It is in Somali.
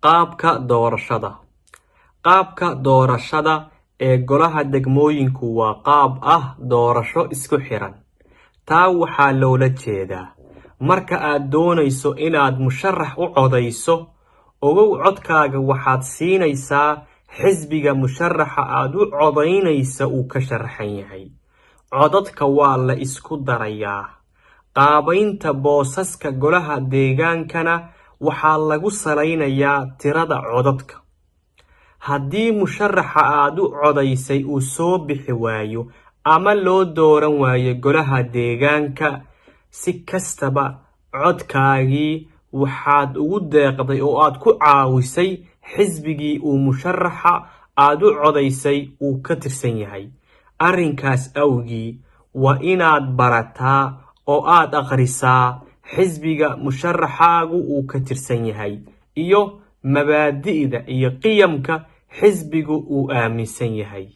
Qaabka doorashada. Qaabka doorashada ee golaha degmooyinku waa qaab ah doorasho isku xiran. Taa waxaa loola jeedaa marka aad doonayso inaad musharax u codayso, ogow codkaaga waxaad siinaysaa xisbiga musharaxa aad u codaynaysa uu ka sharaxan yahay. Codadka waa la isku darayaa. Qaabaynta boosaska golaha deegaankana waxaa lagu salaynayaa tirada codadka. Haddii musharaxa aad u codaysay uu soo bixi waayo ama loo dooran waayo golaha deegaanka, si kastaba codkaagii waxaad ugu deeqday oo aad ku caawisay xisbigii uu musharaxa aad u codaysay uu ka tirsan yahay. Arrinkaas awgii waa inaad barataa oo aad akhrisaa xisbiga musharaxaagu uu ka tirsan yahay iyo mabaadi'da iyo qiyamka xisbigu uu aaminsan yahay.